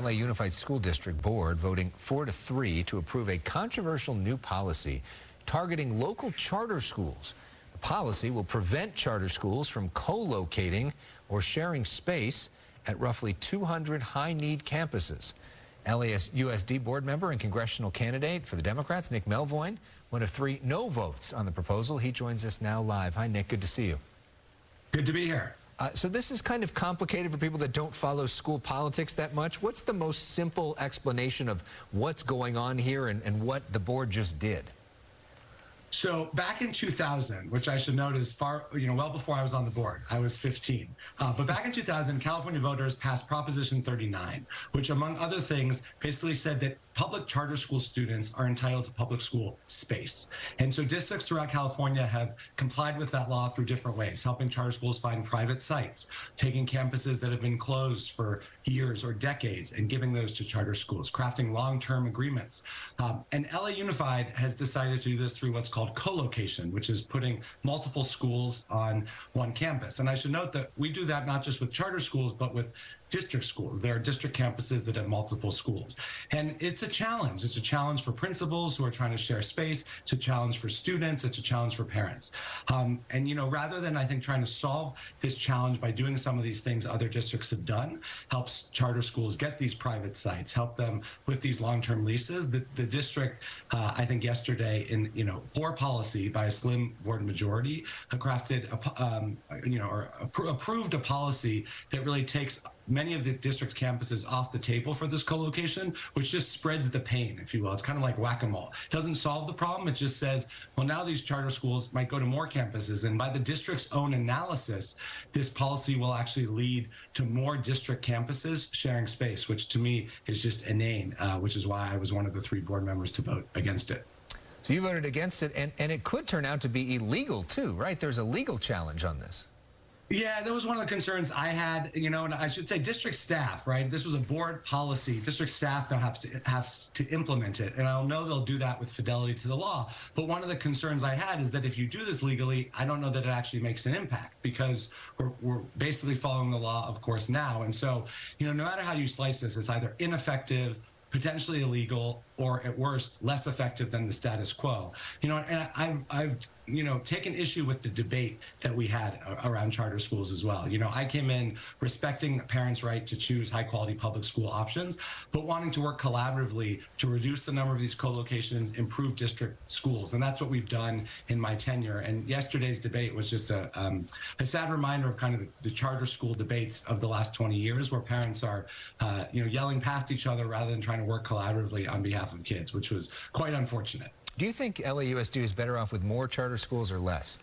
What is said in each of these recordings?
LA Unified School District Board voting 4-3 to approve a controversial new policy targeting local charter schools. The policy will prevent charter schools from co-locating or sharing space at roughly 200 high-need campuses. LAUSD board member and congressional candidate for the Democrats, Nick Melvoin, one of 3 no votes on the proposal. He joins us now live. Hi, Nick. Good to see you. Good to be here. So this is kind of complicated for people that don't follow school politics that much. What's the most simple explanation of what's going on here and what the board just did? So back in 2000, which I should note is well before I was on the board. I was 15. But back in 2000, California voters passed Proposition 39, which among other things basically said that public charter school students are entitled to public school space. And so districts throughout California have complied with that law through different ways, helping charter schools find private sites, taking campuses that have been closed for years or decades and giving those to charter schools, crafting long-term agreements. And LA Unified has decided to do this through what's called collocation, which is putting multiple schools on one campus. And I should note that we do that not just with charter schools, but with district schools. There are district campuses that have multiple schools. And it's a challenge. It's a challenge for principals who are trying to share space. It's a challenge for students. It's a challenge for parents. Rather than, I think, trying to solve this challenge by doing some of these things other districts have done, helps charter schools get these private sites, help them with these long-term leases. The district, I think yesterday, in poor policy by a slim board majority, crafted approved a policy that really takes many of the district's campuses off the table for this co-location, which just spreads the pain, if you will. It's kind of like whack-a-mole. It doesn't solve the problem. It just says, well, now these charter schools might go to more campuses. And by the district's own analysis, this policy will actually lead to more district campuses sharing space, which to me is just inane, which is why I was one of the 3 board members to vote against it. So you voted against it, and it could turn out to be illegal too, right? There's a legal challenge on this. Yeah, that was one of the concerns I had, and I should say district staff, right? This was a board policy. District staff now has to implement it, and I'll know they'll do that with fidelity to the law. But one of the concerns I had is that if you do this legally, I don't know that it actually makes an impact because we're basically following the law, of course, now. And so, no matter how you slice this, it's either ineffective, potentially illegal, or at worst, less effective than the status quo. And I've taken issue with the debate that we had around charter schools as well. I came in respecting parents' right to choose high-quality public school options, but wanting to work collaboratively to reduce the number of these co-locations, improve district schools. And that's what we've done in my tenure. And yesterday's debate was just a sad reminder of kind of the charter school debates of the last 20 years, where parents are, yelling past each other rather than trying to work collaboratively on behalf of kids, which was quite unfortunate. Do you think LAUSD is better off with more charter schools or less?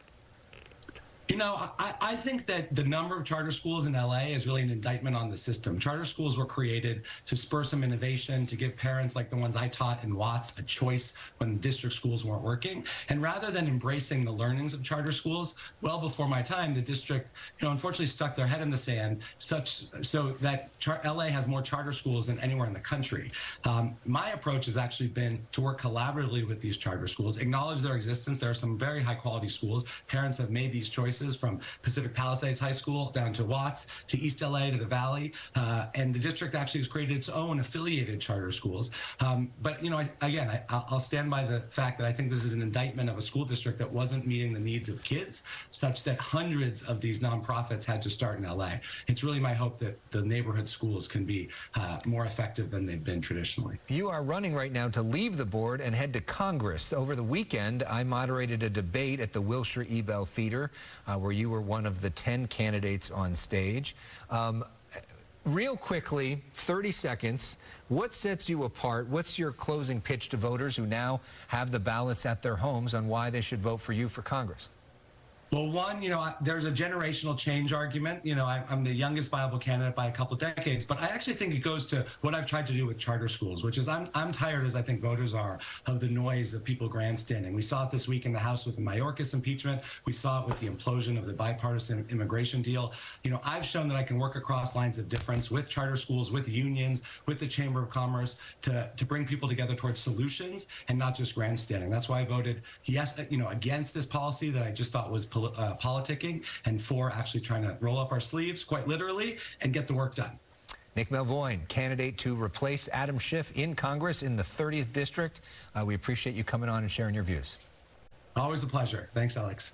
I think that the number of charter schools in LA is really an indictment on the system. Charter schools were created to spur some innovation, to give parents like the ones I taught in Watts a choice when district schools weren't working. And rather than embracing the learnings of charter schools, well before my time, the district, unfortunately stuck their head in the sand so that LA has more charter schools than anywhere in the country. My approach has actually been to work collaboratively with these charter schools, acknowledge their existence. There are some very high quality schools. Parents have made these choices from Pacific Palisades High School down to Watts, to East LA, to the Valley. And the district actually has created its own affiliated charter schools. But, I'll stand by the fact that I think this is an indictment of a school district that wasn't meeting the needs of kids, such that hundreds of these nonprofits had to start in LA. It's really my hope that the neighborhood schools can be more effective than they've been traditionally. You are running right now to leave the board and head to Congress. Over the weekend, I moderated a debate at the Wilshire Ebell Theater, where you were one of the 10 candidates on stage. Real quickly, 30 seconds, what sets you apart? What's your closing pitch to voters who now have the ballots at their homes on why they should vote for you for Congress? Well, one, there's a generational change argument. I'm the youngest viable candidate by a couple of decades, but I actually think it goes to what I've tried to do with charter schools, which is I'm tired, as I think voters are, of the noise of people grandstanding. We saw it this week in the House with the Mayorkas impeachment. We saw it with the implosion of the bipartisan immigration deal. I've shown that I can work across lines of difference with charter schools, with unions, with the Chamber of Commerce to bring people together towards solutions and not just grandstanding. That's why I voted yes, against this policy that I just thought was politicking, and for actually trying to roll up our sleeves, quite literally, and get the work done. Nick Melvoin, candidate to replace Adam Schiff in Congress in the 30th District. We appreciate you coming on and sharing your views. Always a pleasure. Thanks, Alex.